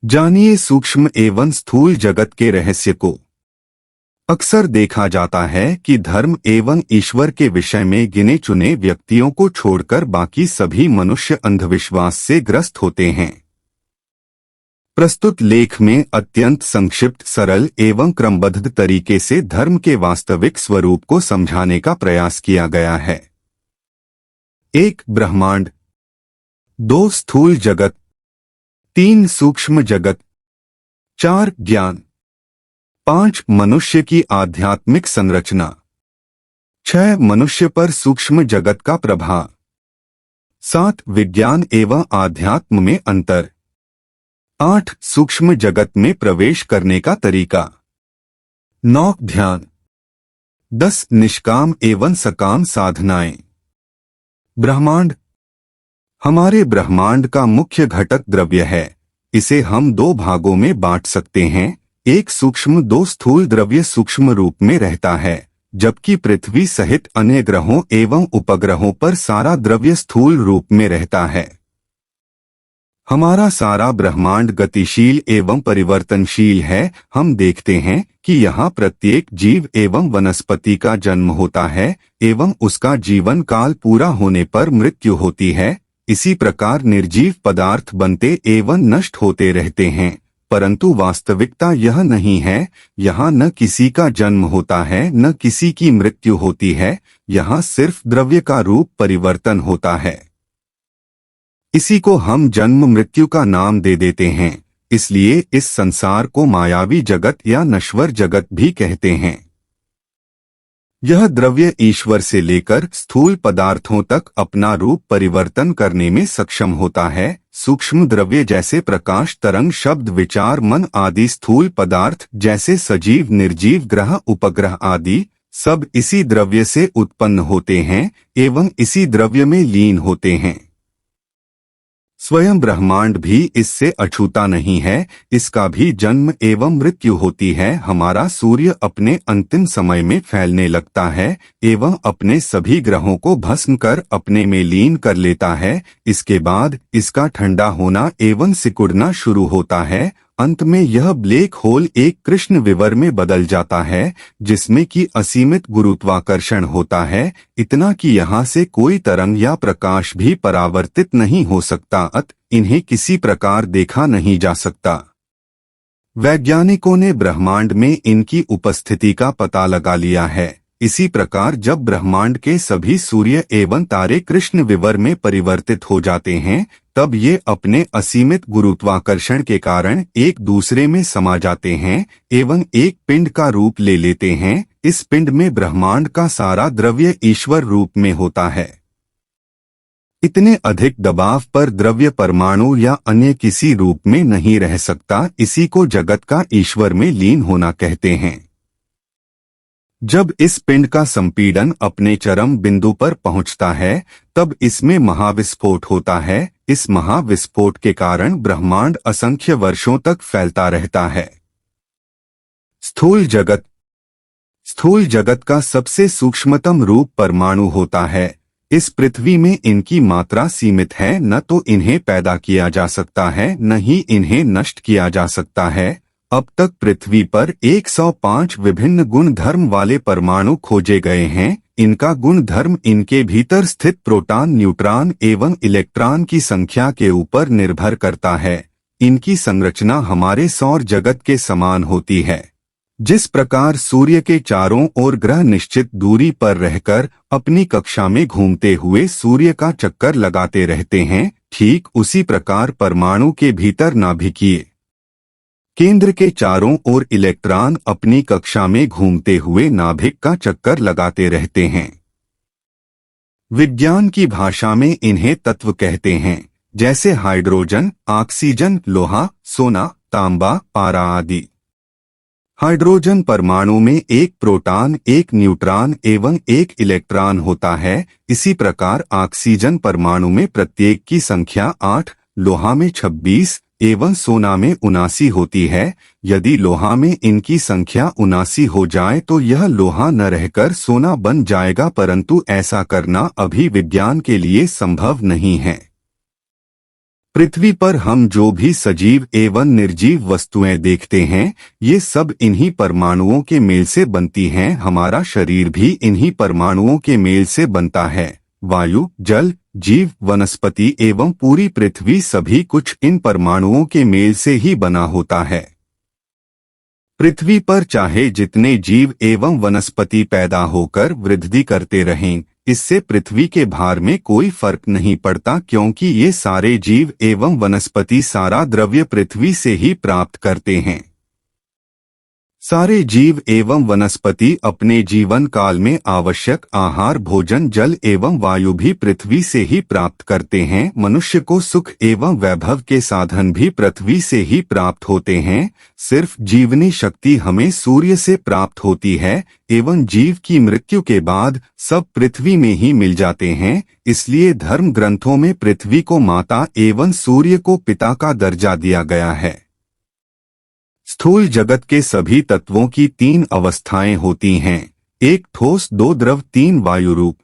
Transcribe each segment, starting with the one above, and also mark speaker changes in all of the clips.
Speaker 1: जानिए सूक्ष्म एवं स्थूल जगत के रहस्य को। अक्सर देखा जाता है कि धर्म एवं ईश्वर के विषय में गिने चुने व्यक्तियों को छोड़कर बाकी सभी मनुष्य अंधविश्वास से ग्रस्त होते हैं। प्रस्तुत लेख में अत्यंत संक्षिप्त, सरल एवं क्रमबद्ध तरीके से धर्म के वास्तविक स्वरूप को समझाने का प्रयास किया गया है। 1. ब्रह्मांड। 2. स्थूल जगत। 3. सूक्ष्म जगत। 4. ज्ञान। 5. मनुष्य की आध्यात्मिक संरचना। 6. मनुष्य पर सूक्ष्म जगत का प्रभाव। 7. विज्ञान एवं आध्यात्म में अंतर। 8. सूक्ष्म जगत में प्रवेश करने का तरीका। 9. ध्यान। 10. निष्काम एवं सकाम साधनाएं। ब्रह्मांड। हमारे ब्रह्मांड का मुख्य घटक द्रव्य है। इसे हम 2 भागों में बांट सकते हैं, एक सूक्ष्म, 2 स्थूल। द्रव्य सूक्ष्म रूप में रहता है, जबकि पृथ्वी सहित अन्य ग्रहों एवं उपग्रहों पर सारा द्रव्य स्थूल रूप में रहता है। हमारा सारा ब्रह्मांड गतिशील एवं परिवर्तनशील है। हम देखते हैं कि यहाँ प्रत्येक जीव एवं वनस्पति का जन्म होता है एवं उसका जीवन काल पूरा होने पर मृत्यु होती है। इसी प्रकार निर्जीव पदार्थ बनते एवं नष्ट होते रहते हैं, परंतु वास्तविकता यह नहीं है। यहाँ न किसी का जन्म होता है, न किसी की मृत्यु होती है। यहाँ सिर्फ द्रव्य का रूप परिवर्तन होता है। इसी को हम जन्म मृत्यु का नाम दे देते हैं। इसलिए इस संसार को मायावी जगत या नश्वर जगत भी कहते हैं। यह द्रव्य ईश्वर से लेकर स्थूल पदार्थों तक अपना रूप परिवर्तन करने में सक्षम होता है। सूक्ष्म द्रव्य जैसे प्रकाश, तरंग, शब्द, विचार, मन आदि, स्थूल पदार्थ जैसे सजीव, निर्जीव, ग्रह, उपग्रह आदि सब इसी द्रव्य से उत्पन्न होते हैं एवं इसी द्रव्य में लीन होते हैं। स्वयं ब्रह्मांड भी इससे अछूता नहीं है। इसका भी जन्म एवं मृत्यु होती है। हमारा सूर्य अपने अंतिम समय में फैलने लगता है एवं अपने सभी ग्रहों को भस्म कर अपने में लीन कर लेता है। इसके बाद इसका ठंडा होना एवं सिकुड़ना शुरू होता है। अंत में यह ब्लैक होल एक कृष्ण विवर में बदल जाता है, जिसमें कि असीमित गुरुत्वाकर्षण होता है, इतना कि यहाँ से कोई तरंग या प्रकाश भी परावर्तित नहीं हो सकता, अतः इन्हें किसी प्रकार देखा नहीं जा सकता। वैज्ञानिकों ने ब्रह्मांड में इनकी उपस्थिति का पता लगा लिया है। इसी प्रकार जब ब्रह्मांड के सभी सूर्य एवं तारे कृष्ण विवर में परिवर्तित हो जाते हैं, तब ये अपने असीमित गुरुत्वाकर्षण के कारण एक दूसरे में समा जाते हैं एवं एक पिंड का रूप ले लेते हैं। इस पिंड में ब्रह्मांड का सारा द्रव्य ईश्वर रूप में होता है। इतने अधिक दबाव पर द्रव्य परमाणु या अन्य किसी रूप में नहीं रह सकता। इसी को जगत का ईश्वर में लीन होना कहते हैं। जब इस पिंड का संपीड़न अपने चरम बिंदु पर पहुंचता है, तब इसमें महाविस्फोट होता है। इस महाविस्फोट के कारण ब्रह्मांड असंख्य वर्षों तक फैलता रहता है। स्थूल जगत। स्थूल जगत का सबसे सूक्ष्मतम रूप परमाणु होता है। इस पृथ्वी में इनकी मात्रा सीमित है, न तो इन्हें पैदा किया जा सकता है, न ही इन्हें नष्ट किया जा सकता है। अब तक पृथ्वी पर 105 विभिन्न गुण धर्म वाले परमाणु खोजे गए हैं। इनका गुण धर्म इनके भीतर स्थित प्रोटॉन, न्यूट्रॉन एवं इलेक्ट्रॉन की संख्या के ऊपर निर्भर करता है। इनकी संरचना हमारे सौर जगत के समान होती है। जिस प्रकार सूर्य के चारों ओर ग्रह निश्चित दूरी पर रहकर अपनी कक्षा में घूमते हुए सूर्य का चक्कर लगाते रहते हैं, ठीक उसी प्रकार परमाणु के भीतर नाभिकीय केंद्र के चारों ओर इलेक्ट्रॉन अपनी कक्षा में घूमते हुए नाभिक का चक्कर लगाते रहते हैं। विज्ञान की भाषा में इन्हें तत्व कहते हैं, जैसे हाइड्रोजन, ऑक्सीजन, लोहा, सोना, तांबा, पारा आदि। हाइड्रोजन परमाणु में एक प्रोटॉन, एक न्यूट्रॉन एवं एक इलेक्ट्रॉन होता है। इसी प्रकार ऑक्सीजन परमाणु में प्रत्येक की संख्या 8, लोहा में 26 एवं सोना में 79 होती है। यदि लोहा में इनकी संख्या 79 हो जाए तो यह लोहा न रहकर सोना बन जाएगा, परंतु ऐसा करना अभी विज्ञान के लिए संभव नहीं है। पृथ्वी पर हम जो भी सजीव एवं निर्जीव वस्तुएं देखते हैं, ये सब इन्हीं परमाणुओं के मेल से बनती हैं। हमारा शरीर भी इन्हीं परमाणुओं के मेल से बनता है। वायु, जल, जीव, वनस्पति एवं पूरी पृथ्वी सभी कुछ इन परमाणुओं के मेल से ही बना होता है। पृथ्वी पर चाहे जितने जीव एवं वनस्पति पैदा होकर वृद्धि करते रहें, इससे पृथ्वी के भार में कोई फर्क नहीं पड़ता, क्योंकि ये सारे जीव एवं वनस्पति सारा द्रव्य पृथ्वी से ही प्राप्त करते हैं। सारे जीव एवं वनस्पति अपने जीवन काल में आवश्यक आहार, भोजन, जल एवं वायु भी पृथ्वी से ही प्राप्त करते हैं। मनुष्य को सुख एवं वैभव के साधन भी पृथ्वी से ही प्राप्त होते हैं। सिर्फ जीवनी शक्ति हमें सूर्य से प्राप्त होती है एवं जीव की मृत्यु के बाद सब पृथ्वी में ही मिल जाते हैं। इसलिए धर्म ग्रंथों में पृथ्वी को माता एवं सूर्य को पिता का दर्जा दिया गया है। स्थूल जगत के सभी तत्वों की 3 अवस्थाएं होती हैं, 1 ठोस, 2 द्रव, 3 वायु रूप।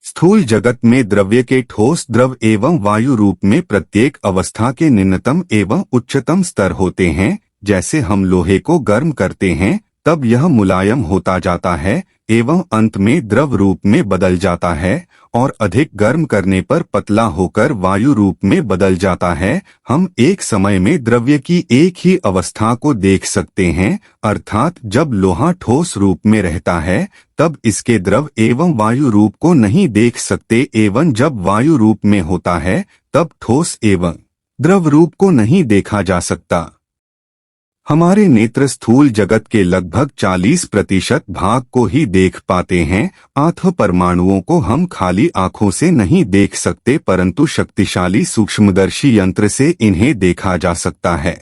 Speaker 1: स्थूल जगत में द्रव्य के ठोस, द्रव एवं वायु रूप में प्रत्येक अवस्था के निम्नतम एवं उच्चतम स्तर होते हैं। जैसे हम लोहे को गर्म करते हैं तब यह मुलायम होता जाता है एवं अंत में द्रव रूप में बदल जाता है और अधिक गर्म करने पर पतला होकर वायु रूप में बदल जाता है। हम एक समय में द्रव्य की एक ही अवस्था को देख सकते हैं, अर्थात जब लोहा ठोस रूप में रहता है तब इसके द्रव एवं वायु रूप को नहीं देख सकते एवं जब वायु रूप में होता है तब ठोस एवं द्रव रूप को नहीं देखा जा सकता। हमारे नेत्र स्थूल जगत के लगभग 40% भाग को ही देख पाते हैं। आठ परमाणुओं को हम खाली आंखों से नहीं देख सकते, परंतु शक्तिशाली सूक्ष्मदर्शी यंत्र से इन्हें देखा जा सकता है।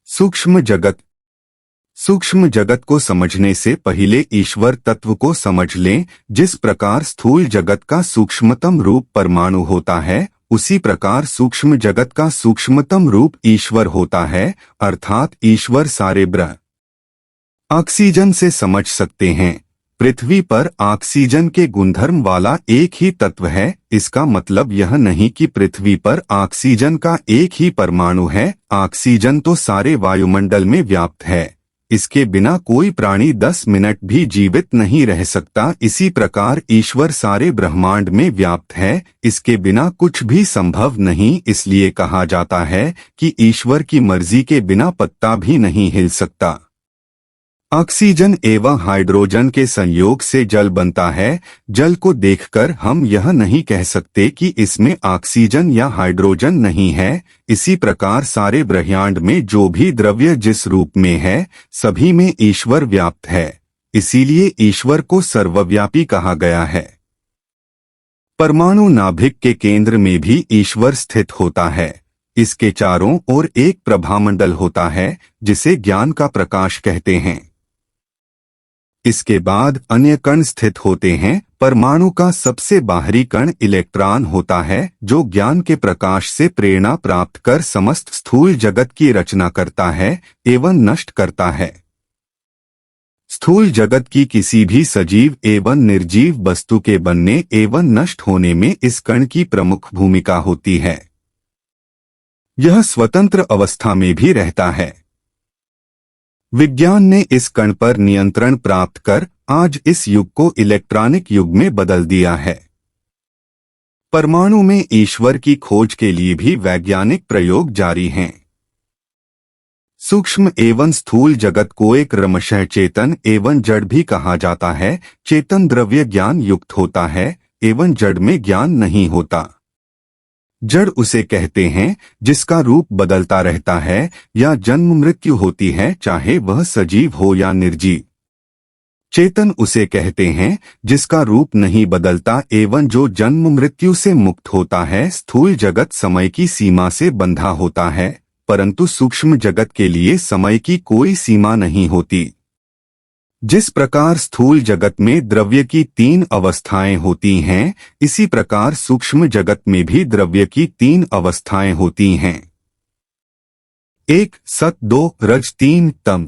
Speaker 1: सूक्ष्म जगत। सूक्ष्म जगत को समझने से पहले ईश्वर तत्व को समझ लें। जिस प्रकार स्थूल जगत का सूक्ष्मतम रूप परमाणु होता है, उसी प्रकार सूक्ष्म जगत का सूक्ष्मतम रूप ईश्वर होता है, अर्थात ईश्वर सारे ब्रह्म। ऑक्सीजन से समझ सकते हैं। पृथ्वी पर ऑक्सीजन के गुणधर्म वाला एक ही तत्व है। इसका मतलब यह नहीं कि पृथ्वी पर ऑक्सीजन का एक ही परमाणु है। ऑक्सीजन तो सारे वायुमंडल में व्याप्त है। इसके बिना कोई प्राणी 10 मिनट भी जीवित नहीं रह सकता। इसी प्रकार ईश्वर सारे ब्रह्मांड में व्याप्त है। इसके बिना कुछ भी संभव नहीं। इसलिए कहा जाता है कि ईश्वर की मर्जी के बिना पत्ता भी नहीं हिल सकता। ऑक्सीजन एवं हाइड्रोजन के संयोग से जल बनता है। जल को देखकर हम यह नहीं कह सकते कि इसमें ऑक्सीजन या हाइड्रोजन नहीं है। इसी प्रकार सारे ब्रह्मांड में जो भी द्रव्य जिस रूप में है, सभी में ईश्वर व्याप्त है। इसीलिए ईश्वर को सर्वव्यापी कहा गया है। परमाणु नाभिक के केंद्र में भी ईश्वर स्थित होता है। इसके चारों ओर एक प्रभामंडल होता है जिसे ज्ञान का प्रकाश कहते हैं। इसके बाद अन्य कण स्थित होते हैं। परमाणु का सबसे बाहरी कण इलेक्ट्रॉन होता है, जो ज्ञान के प्रकाश से प्रेरणा प्राप्त कर समस्त स्थूल जगत की रचना करता है एवं नष्ट करता है। स्थूल जगत की किसी भी सजीव एवं निर्जीव वस्तु के बनने एवं नष्ट होने में इस कण की प्रमुख भूमिका होती है। यह स्वतंत्र अवस्था में भी रहता है। विज्ञान ने इस कण पर नियंत्रण प्राप्त कर आज इस युग को इलेक्ट्रॉनिक युग में बदल दिया है। परमाणु में ईश्वर की खोज के लिए भी वैज्ञानिक प्रयोग जारी हैं। सूक्ष्म एवं स्थूल जगत को एक क्रमशः चेतन एवं जड़ भी कहा जाता है। चेतन द्रव्य ज्ञान युक्त होता है एवं जड़ में ज्ञान नहीं होता। जड़ उसे कहते हैं जिसका रूप बदलता रहता है या जन्म मृत्यु होती है, चाहे वह सजीव हो या निर्जीव। चेतन उसे कहते हैं जिसका रूप नहीं बदलता एवं जो जन्म मृत्यु से मुक्त होता है। स्थूल जगत समय की सीमा से बंधा होता है, परंतु सूक्ष्म जगत के लिए समय की कोई सीमा नहीं होती। जिस प्रकार स्थूल जगत में द्रव्य की 3 अवस्थाएं होती हैं, इसी प्रकार सूक्ष्म जगत में भी द्रव्य की 3 अवस्थाएं होती हैं। 1 सत, 2 रज, 3 तम।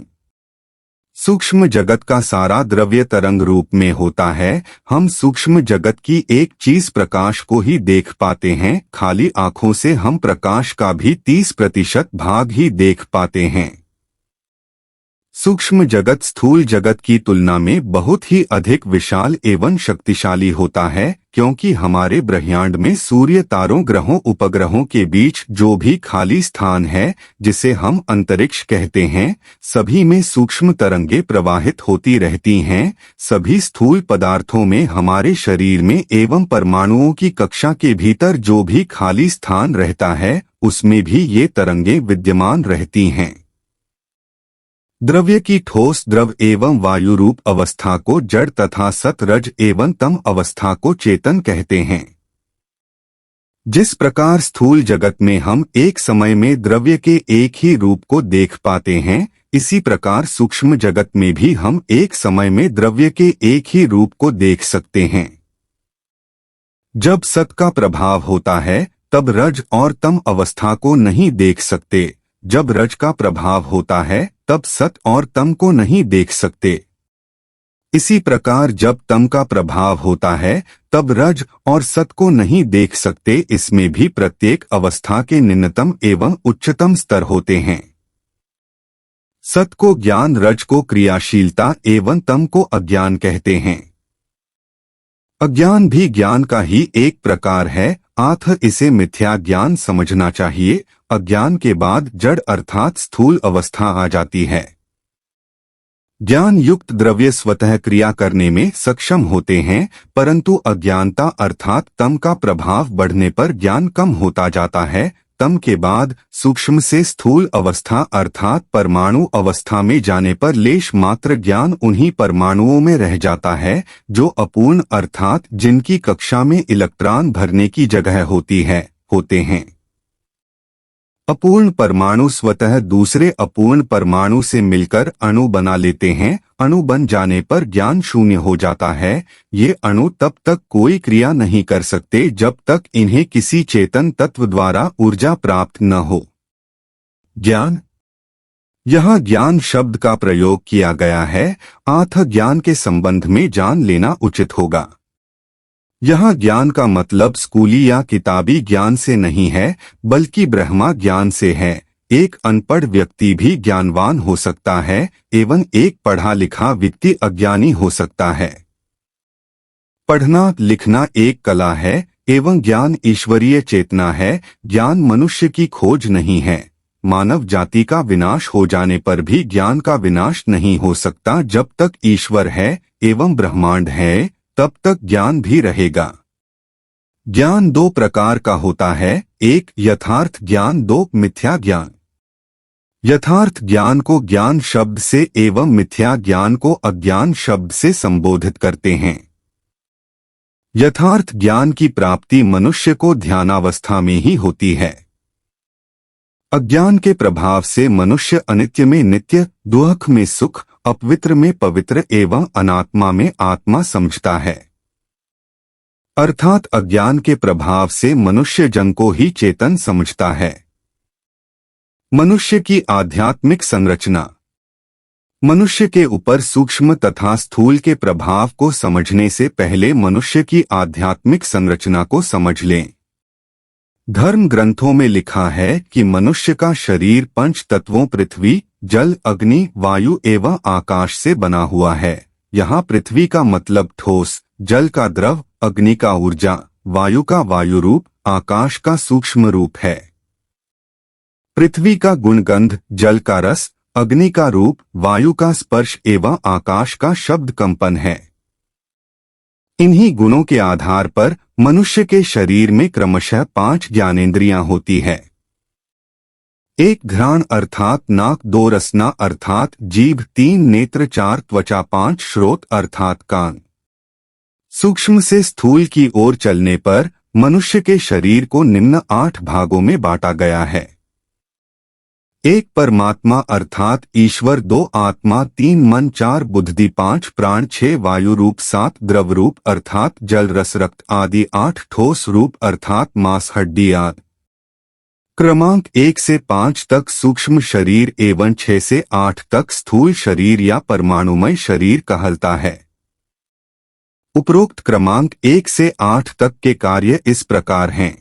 Speaker 1: सूक्ष्म जगत का सारा द्रव्य तरंग रूप में होता है। हम सूक्ष्म जगत की एक चीज प्रकाश को ही देख पाते हैं। खाली आंखों से हम प्रकाश का भी 30% भाग ही देख पाते हैं। सूक्ष्म जगत स्थूल जगत की तुलना में बहुत ही अधिक विशाल एवं शक्तिशाली होता है, क्योंकि हमारे ब्रह्मांड में सूर्य, तारों, ग्रहों, उपग्रहों के बीच जो भी खाली स्थान है, जिसे हम अंतरिक्ष कहते हैं, सभी में सूक्ष्म तरंगे प्रवाहित होती रहती हैं। सभी स्थूल पदार्थों में, हमारे शरीर में एवं परमाणुओं की कक्षा के भीतर जो भी खाली स्थान रहता है, उसमें भी ये तरंगे विद्यमान रहती हैं। द्रव्य की ठोस, द्रव एवं वायु रूप अवस्था को जड़ तथा सत, रज एवं तम अवस्था को चेतन कहते हैं। जिस प्रकार स्थूल जगत में हम एक समय में द्रव्य के एक ही रूप को देख पाते हैं, इसी प्रकार सूक्ष्म जगत में भी हम एक समय में द्रव्य के एक ही रूप को देख सकते हैं। जब सत का प्रभाव होता है, तब रज और तम अवस्था को नहीं देख सकते। जब रज का प्रभाव होता है, तब सत और तम को नहीं देख सकते। इसी प्रकार जब तम का प्रभाव होता है, तब रज और सत को नहीं देख सकते। इसमें भी प्रत्येक अवस्था के निम्नतम एवं उच्चतम स्तर होते हैं। सत को ज्ञान, रज को क्रियाशीलता एवं तम को अज्ञान कहते हैं। अज्ञान भी ज्ञान का ही एक प्रकार है, अतः इसे मिथ्या ज्ञान समझना चाहिए। अज्ञान के बाद जड़ अर्थात स्थूल अवस्था आ जाती है। ज्ञान युक्त द्रव्य स्वतः क्रिया करने में सक्षम होते हैं, परंतु अज्ञानता अर्थात तम का प्रभाव बढ़ने पर ज्ञान कम होता जाता है। तम के बाद सूक्ष्म से स्थूल अवस्था अर्थात परमाणु अवस्था में जाने पर लेश मात्र ज्ञान उन्हीं परमाणुओं में रह जाता है, जो अपूर्ण अर्थात जिनकी कक्षा में इलेक्ट्रॉन भरने की जगह होती है, होते हैं। अपूर्ण परमाणु स्वतः दूसरे अपूर्ण परमाणु से मिलकर अणु बना लेते हैं। अणु बन जाने पर ज्ञान शून्य हो जाता है। ये अणु तब तक कोई क्रिया नहीं कर सकते जब तक इन्हें किसी चेतन तत्व द्वारा ऊर्जा प्राप्त न हो। ज्ञान, यहाँ ज्ञान शब्द का प्रयोग किया गया है, अतः ज्ञान के संबंध में जान लेना उचित होगा। यहाँ ज्ञान का मतलब स्कूली या किताबी ज्ञान से नहीं है, बल्कि ब्रह्मा ज्ञान से है। एक अनपढ़ व्यक्ति भी ज्ञानवान हो सकता है एवं एक पढ़ा लिखा व्यक्ति अज्ञानी हो सकता है। पढ़ना लिखना एक कला है एवं ज्ञान ईश्वरीय चेतना है। ज्ञान मनुष्य की खोज नहीं है। मानव जाति का विनाश हो जाने पर भी ज्ञान का विनाश नहीं हो सकता। जब तक ईश्वर है एवं ब्रह्मांड है, तब तक ज्ञान भी रहेगा। ज्ञान दो प्रकार का होता है, एक यथार्थ ज्ञान, दो मिथ्या ज्ञान। यथार्थ ज्ञान को ज्ञान शब्द से एवं मिथ्या ज्ञान को अज्ञान शब्द से संबोधित करते हैं। यथार्थ ज्ञान की प्राप्ति मनुष्य को ध्यानावस्था में ही होती है। अज्ञान के प्रभाव से मनुष्य अनित्य में नित्य, दुख में सुख, अपवित्र में पवित्र एवं अनात्मा में आत्मा समझता है। अर्थात अज्ञान के प्रभाव से मनुष्य जन को ही चेतन समझता है। मनुष्य की आध्यात्मिक संरचना। मनुष्य के ऊपर सूक्ष्म तथा स्थूल के प्रभाव को समझने से पहले मनुष्य की आध्यात्मिक संरचना को समझ लें। धर्म ग्रंथों में लिखा है कि मनुष्य का शरीर पंच तत्वों पृथ्वी, जल, अग्नि, वायु एवं आकाश से बना हुआ है। यहाँ पृथ्वी का मतलब ठोस, जल का द्रव, अग्नि का ऊर्जा, वायु का वायु रूप, आकाश का सूक्ष्म रूप है। पृथ्वी का गुणगंध, जल का रस, अग्नि का रूप, वायु का स्पर्श एवं आकाश का शब्द कंपन है। इन्हीं गुणों के आधार पर मनुष्य के शरीर में क्रमशः 5 ज्ञानेंद्रियां होती है। 1 घ्राण अर्थात नाक, 2 रसना अर्थात जीभ, 3 नेत्र, 4 त्वचा, 5 श्रोत अर्थात कान। सूक्ष्म से स्थूल की ओर चलने पर मनुष्य के शरीर को निम्न 8 भागों में बांटा गया है। 1 परमात्मा अर्थात ईश्वर, 2 आत्मा, 3 मन, 4 बुद्धि, 5 प्राण, 6 वायु रूप, 7 द्रव रूप अर्थात जल, रस, रक्त आदि, 8 ठोस रूप अर्थात मांस, हड्डी आदि। क्रमांक 1 से 5 तक सूक्ष्म शरीर एवं 6 से 8 तक स्थूल शरीर या परमाणुमय शरीर कहलाता है। उपरोक्त क्रमांक 1 से 8 तक के कार्य इस प्रकार हैं।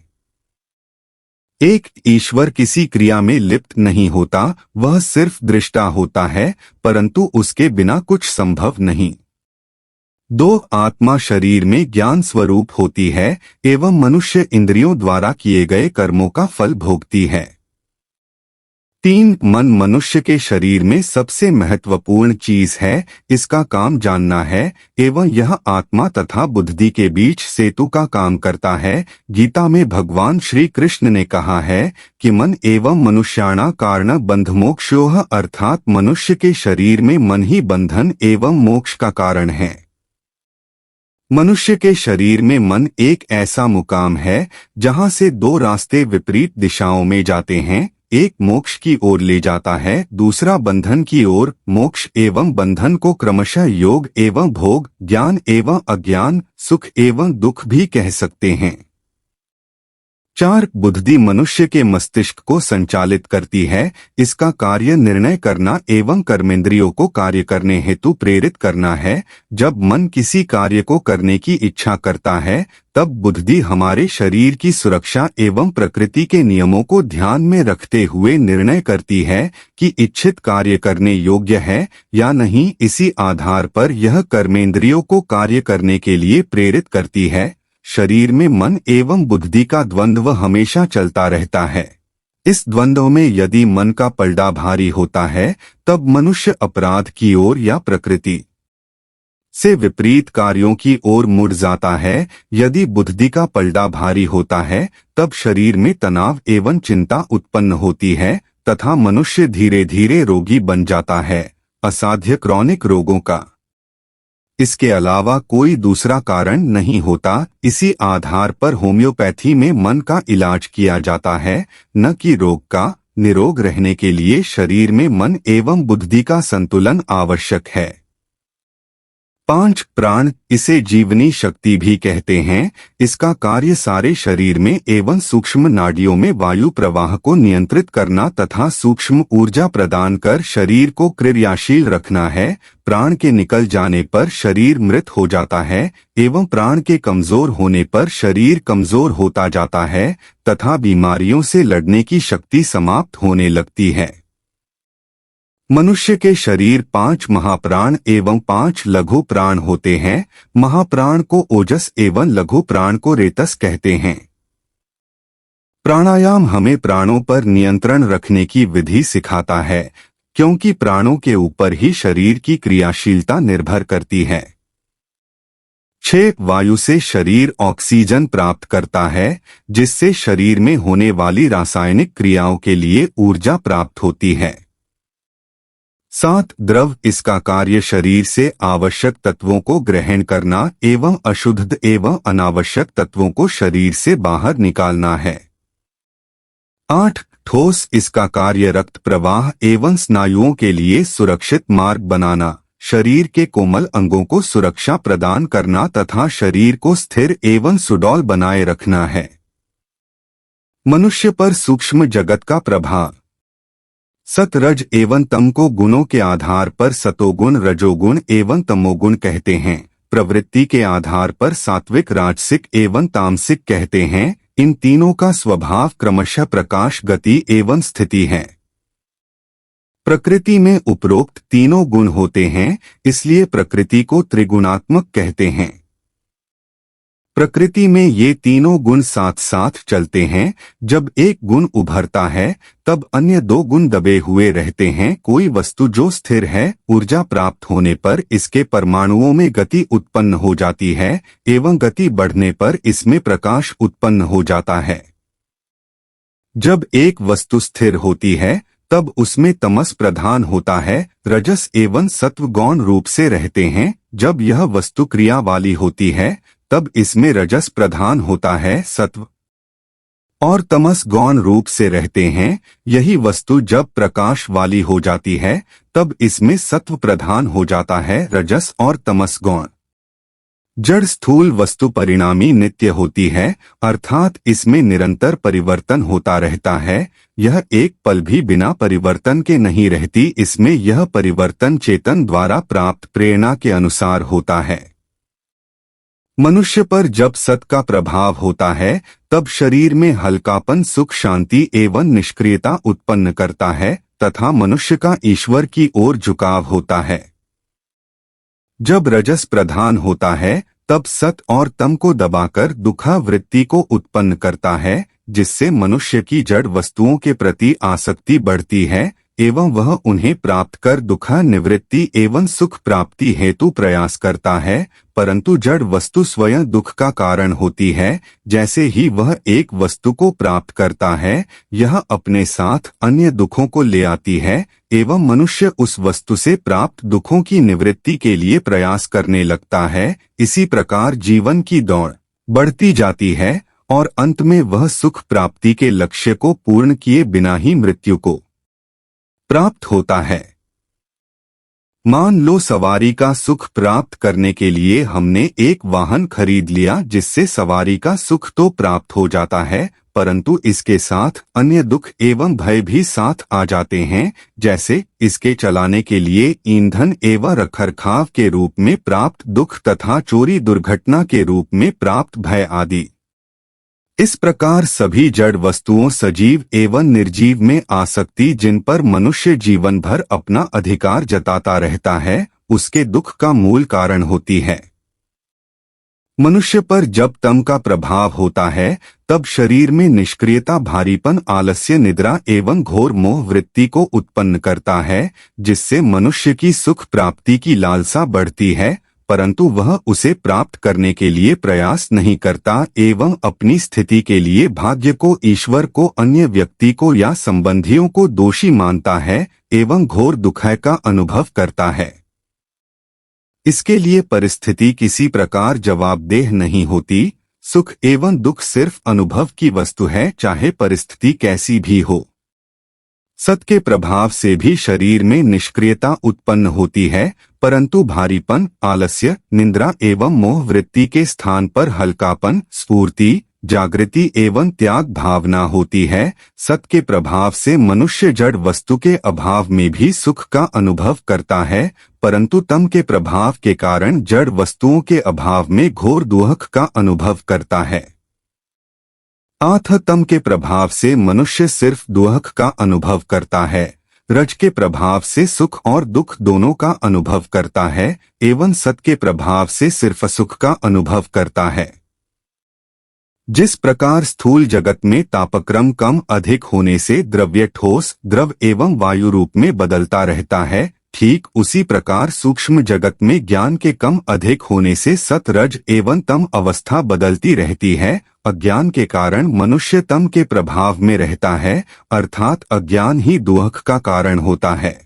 Speaker 1: 1. ईश्वर किसी क्रिया में लिप्त नहीं होता, वह सिर्फ दृष्टा होता है, परंतु उसके बिना कुछ संभव नहीं। 2. आत्मा शरीर में ज्ञान स्वरूप होती है एवं मनुष्य इंद्रियों द्वारा किए गए कर्मों का फल भोगती है। 3. मन मनुष्य के शरीर में सबसे महत्वपूर्ण चीज है, इसका काम जानना है एवं यह आत्मा तथा बुद्धि के बीच सेतु का काम करता है। गीता में भगवान श्री कृष्ण ने कहा है कि मन एवं मनुष्याणा कारण बंधमोक्षोह, अर्थात मनुष्य के शरीर में मन ही बंधन एवं मोक्ष का कारण है। मनुष्य के शरीर में मन एक ऐसा मुकाम है जहां से दो रास्ते विपरीत दिशाओं में जाते हैं, एक मोक्ष की ओर ले जाता है, दूसरा बंधन की ओर। मोक्ष एवं बंधन को क्रमशः योग एवं भोग, ज्ञान एवं अज्ञान, सुख एवं दुख भी कह सकते हैं। 4. बुद्धि मनुष्य के मस्तिष्क को संचालित करती है, इसका कार्य निर्णय करना एवं कर्मेंद्रियों को कार्य करने हेतु प्रेरित करना है। जब मन किसी कार्य को करने की इच्छा करता है, तब बुद्धि हमारे शरीर की सुरक्षा एवं प्रकृति के नियमों को ध्यान में रखते हुए निर्णय करती है कि इच्छित कार्य करने योग्य है या नहीं। इसी आधार पर यह कर्मेंद्रियों को कार्य करने के लिए प्रेरित करती है। शरीर में मन एवं बुद्धि का द्वंद्व हमेशा चलता रहता है। इस द्वंद्व में यदि मन का पलड़ा भारी होता है, तब मनुष्य अपराध की ओर या प्रकृति से विपरीत कार्यों की ओर मुड़ जाता है। यदि बुद्धि का पलड़ा भारी होता है, तब शरीर में तनाव एवं चिंता उत्पन्न होती है तथा मनुष्य धीरे धीरे रोगी बन जाता है, असाध्य क्रॉनिक रोगों का। इसके अलावा कोई दूसरा कारण नहीं होता। इसी आधार पर होम्योपैथी में मन का इलाज किया जाता है, न कि रोग का। निरोग रहने के लिए शरीर में मन एवं बुद्धि का संतुलन आवश्यक है। 5. प्राण, इसे जीवनी शक्ति भी कहते हैं। इसका कार्य सारे शरीर में एवं सूक्ष्म नाड़ियों में वायु प्रवाह को नियंत्रित करना तथा सूक्ष्म ऊर्जा प्रदान कर शरीर को क्रियाशील रखना है। प्राण के निकल जाने पर शरीर मृत हो जाता है एवं प्राण के कमजोर होने पर शरीर कमजोर होता जाता है तथा बीमारियों से लड़ने की शक्ति समाप्त होने लगती है। मनुष्य के शरीर 5 महाप्राण एवं 5 लघु प्राण होते हैं। महाप्राण को ओजस एवं लघु प्राण को रेतस कहते हैं। प्राणायाम हमें प्राणों पर नियंत्रण रखने की विधि सिखाता है, क्योंकि प्राणों के ऊपर ही शरीर की क्रियाशीलता निर्भर करती है। 6. वायु से शरीर ऑक्सीजन प्राप्त करता है, जिससे शरीर में होने वाली रासायनिक क्रियाओं के लिए ऊर्जा प्राप्त होती है। 7. द्रव, इसका कार्य शरीर से आवश्यक तत्वों को ग्रहण करना एवं अशुद्ध एवं अनावश्यक तत्वों को शरीर से बाहर निकालना है। 8. ठोस, इसका कार्य रक्त प्रवाह एवं स्नायुओं के लिए सुरक्षित मार्ग बनाना, शरीर के कोमल अंगों को सुरक्षा प्रदान करना तथा शरीर को स्थिर एवं सुडौल बनाए रखना है। मनुष्य पर सूक्ष्म जगत का प्रभाव। सत, रज एवं तम को गुणों के आधार पर सतोगुण, रजोगुण एवं तमोगुण कहते हैं। प्रवृत्ति के आधार पर सात्विक, राजसिक एवं तामसिक कहते हैं। इन तीनों का स्वभाव क्रमशः प्रकाश, गति एवं स्थिति है। प्रकृति में उपरोक्त तीनों गुण होते हैं, इसलिए प्रकृति को त्रिगुणात्मक कहते हैं। प्रकृति में ये तीनों गुण साथ साथ चलते हैं। जब एक गुण उभरता है, तब अन्य 2 गुण दबे हुए रहते हैं। कोई वस्तु जो स्थिर है, ऊर्जा प्राप्त होने पर इसके परमाणुओं में गति उत्पन्न हो जाती है एवं गति बढ़ने पर इसमें प्रकाश उत्पन्न हो जाता है। जब एक वस्तु स्थिर होती है, तब उसमें तमस प्रधान होता है, रजस एवं सत्व गौण रूप से रहते हैं। जब यह वस्तु क्रिया वाली होती है, तब इसमें रजस प्रधान होता है, सत्व और तमस गौण रूप से रहते हैं। यही वस्तु जब प्रकाश वाली हो जाती है, तब इसमें सत्व प्रधान हो जाता है, रजस और तमस गौण। जड़ स्थूल वस्तु परिणामी नित्य होती है, अर्थात इसमें निरंतर परिवर्तन होता रहता है। यह एक पल भी बिना परिवर्तन के नहीं रहती। इसमें यह परिवर्तन चेतन द्वारा प्राप्त प्रेरणा के अनुसार होता है। मनुष्य पर जब सत का प्रभाव होता है तब शरीर में हल्कापन, सुख, शांति एवं निष्क्रियता उत्पन्न करता है तथा मनुष्य का ईश्वर की ओर झुकाव होता है। जब रजस प्रधान होता है तब सत और तम को दबाकर दुखा वृत्ति को उत्पन्न करता है, जिससे मनुष्य की जड़ वस्तुओं के प्रति आसक्ति बढ़ती है एवं वह उन्हें प्राप्त कर दुखा निवृत्ति एवं सुख प्राप्ति हेतु प्रयास करता है। परंतु जड़ वस्तु स्वयं दुख का कारण होती है। जैसे ही वह एक वस्तु को प्राप्त करता है, यह अपने साथ अन्य दुखों को ले आती है एवं मनुष्य उस वस्तु से प्राप्त दुखों की निवृत्ति के लिए प्रयास करने लगता है। इसी प्रकार जीवन की दौड़ बढ़ती जाती है और अंत में वह सुख प्राप्ति के लक्ष्य को पूर्ण किए बिना ही मृत्यु को प्राप्त होता है। मान लो सवारी का सुख प्राप्त करने के लिए हमने एक वाहन खरीद लिया, जिससे सवारी का सुख तो प्राप्त हो जाता है, परंतु इसके साथ अन्य दुख एवं भय भी साथ आ जाते हैं। जैसे इसके चलाने के लिए ईंधन एवं रखरखाव के रूप में प्राप्त दुख तथा चोरी दुर्घटना के रूप में प्राप्त भय आदि। इस प्रकार सभी जड़ वस्तुओं सजीव एवं निर्जीव में आसक्ति, जिन पर मनुष्य जीवन भर अपना अधिकार जताता रहता है, उसके दुख का मूल कारण होती है। मनुष्य पर जब तम का प्रभाव होता है तब शरीर में निष्क्रियता, भारीपन, आलस्य, निद्रा एवं घोर मोह वृत्ति को उत्पन्न करता है, जिससे मनुष्य की सुख प्राप्ति की लालसा बढ़ती है, परंतु वह उसे प्राप्त करने के लिए प्रयास नहीं करता एवं अपनी स्थिति के लिए भाग्य को, ईश्वर को, अन्य व्यक्ति को या संबंधियों को दोषी मानता है एवं घोर दुख का अनुभव करता है। इसके लिए परिस्थिति किसी प्रकार जवाबदेह नहीं होती। सुख एवं दुख सिर्फ अनुभव की वस्तु है, चाहे परिस्थिति कैसी भी हो। सत के प्रभाव से भी शरीर में निष्क्रियता उत्पन्न होती है, परंतु भारीपन, आलस्य, निंद्रा एवं मोह वृत्ति के स्थान पर हल्कापन, स्फूर्ति, जागृति एवं त्याग भावना होती है। सत के प्रभाव से मनुष्य जड़ वस्तु के अभाव में भी सुख का अनुभव करता है, परंतु तम के प्रभाव के कारण जड़ वस्तुओं के अभाव में घोर दुख का अनुभव करता है। आथ तम के प्रभाव से मनुष्य सिर्फ दुख का अनुभव करता है, रज के प्रभाव से सुख और दुख दोनों का अनुभव करता है एवं सत के प्रभाव से सिर्फ सुख का अनुभव करता है। जिस प्रकार स्थूल जगत में तापक्रम कम अधिक होने से द्रव्य ठोस, द्रव एवं वायु रूप में बदलता रहता है, ठीक उसी प्रकार सूक्ष्म जगत में ज्ञान के कम अधिक होने से सत, रज एवं तम अवस्था बदलती रहती है। अज्ञान के कारण मनुष्य तम के प्रभाव में रहता है, अर्थात अज्ञान ही दुख का कारण होता है।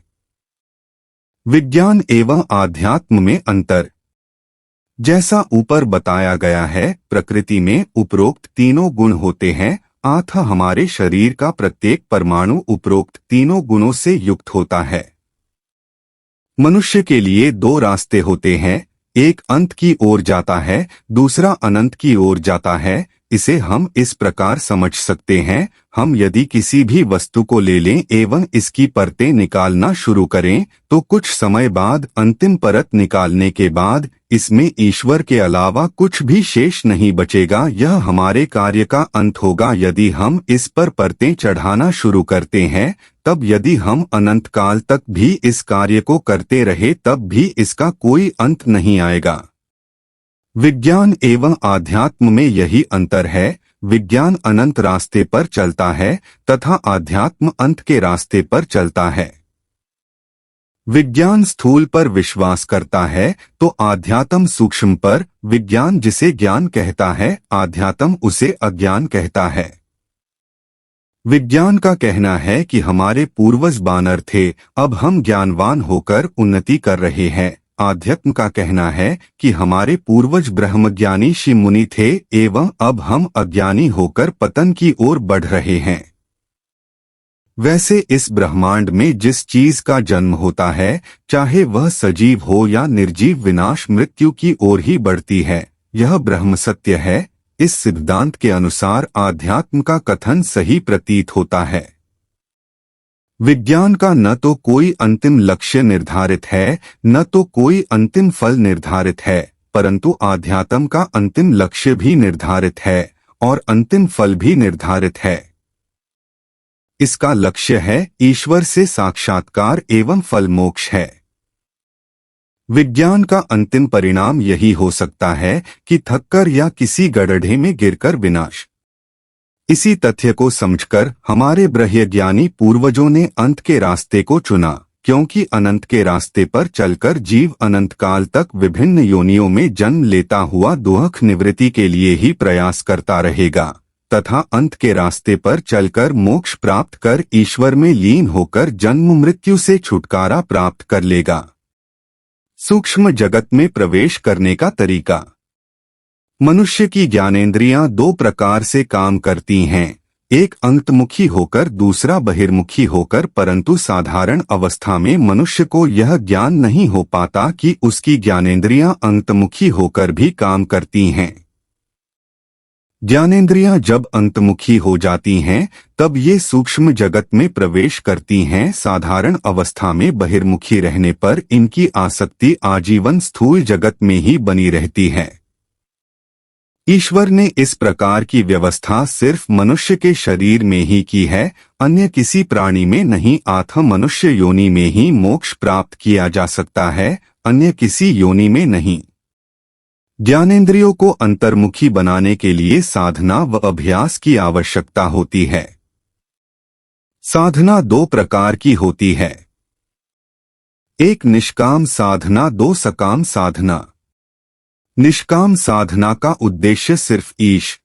Speaker 1: विज्ञान एवं आध्यात्म में अंतर। जैसा ऊपर बताया गया है, प्रकृति में उपरोक्त तीनों गुण होते हैं, अतः हमारे शरीर का प्रत्येक परमाणु उपरोक्त तीनों गुणों से युक्त होता है। मनुष्य के लिए दो रास्ते होते हैं, एक अंत की ओर जाता है, दूसरा अनंत की ओर जाता है। इसे हम इस प्रकार समझ सकते हैं, हम यदि किसी भी वस्तु को ले लें एवं इसकी परतें निकालना शुरू करें तो कुछ समय बाद अंतिम परत निकालने के बाद इसमें ईश्वर के अलावा कुछ भी शेष नहीं बचेगा। यह हमारे कार्य का अंत होगा। यदि हम इस पर परतें चढ़ाना शुरू करते हैं, तब यदि हम अनंत काल तक भी इस कार्य को करते रहे तब भी इसका कोई अंत नहीं आएगा। विज्ञान एवं आध्यात्म में यही अंतर है। विज्ञान अनंत रास्ते पर चलता है तथा आध्यात्म अंत के रास्ते पर चलता है। विज्ञान स्थूल पर विश्वास करता है तो आध्यात्म सूक्ष्म पर। विज्ञान जिसे ज्ञान कहता है, आध्यात्म उसे अज्ञान कहता है। विज्ञान का कहना है कि हमारे पूर्वज बानर थे, अब हम ज्ञानवान होकर उन्नति कर रहे हैं। आध्यात्म का कहना है कि हमारे पूर्वज ब्रह्मज्ञानी ऋषि मुनि थे एवं अब हम अज्ञानी होकर पतन की ओर बढ़ रहे हैं। वैसे इस ब्रह्मांड में जिस चीज का जन्म होता है, चाहे वह सजीव हो या निर्जीव, विनाश मृत्यु की ओर ही बढ़ती है। यह ब्रह्म सत्य है। इस सिद्धांत के अनुसार आध्यात्म का कथन सही प्रतीत होता है। विज्ञान का न तो कोई अंतिम लक्ष्य निर्धारित है, न तो कोई अंतिम फल निर्धारित है, परंतु आध्यात्म का अंतिम लक्ष्य भी निर्धारित है और अंतिम फल भी निर्धारित है। इसका लक्ष्य है ईश्वर से साक्षात्कार एवं फल मोक्ष है। विज्ञान का अंतिम परिणाम यही हो सकता है कि थककर या किसी गड्ढे में गिरकर विनाश। इसी तथ्य को समझकर हमारे ब्रह्मज्ञानी पूर्वजों ने अंत के रास्ते को चुना, क्योंकि अनंत के रास्ते पर चलकर जीव अनंत काल तक विभिन्न योनियों में जन्म लेता हुआ दुख निवृत्ति के लिए ही प्रयास करता रहेगा तथा अंत के रास्ते पर चलकर मोक्ष प्राप्त कर ईश्वर में लीन होकर जन्म मृत्यु से छुटकारा प्राप्त कर लेगा। सूक्ष्म जगत में प्रवेश करने का तरीका। मनुष्य की ज्ञानेंद्रियां दो प्रकार से काम करती हैं, एक अंतमुखी होकर दूसरा बहिर्मुखी होकर, परंतु साधारण अवस्था में मनुष्य को यह ज्ञान नहीं हो पाता कि उसकी ज्ञानेंद्रियां अंतमुखी होकर भी काम करती हैं। ज्ञानेंद्रियां जब अंतमुखी हो जाती हैं तब ये सूक्ष्म जगत में प्रवेश करती हैं। साधारण अवस्था में बहिर्मुखी रहने पर इनकी आसक्ति आजीवन स्थूल जगत में ही बनी रहती है। ईश्वर ने इस प्रकार की व्यवस्था सिर्फ मनुष्य के शरीर में ही की है, अन्य किसी प्राणी में नहीं। अतः मनुष्य योनि में ही मोक्ष प्राप्त किया जा सकता है, अन्य किसी योनि में नहीं। ज्ञानेंद्रियों को अंतर्मुखी बनाने के लिए साधना व अभ्यास की आवश्यकता होती है। साधना दो प्रकार की होती है, एक निष्काम साधना, दो सकाम साधना। निष्काम साधना का उद्देश्य सिर्फ ईश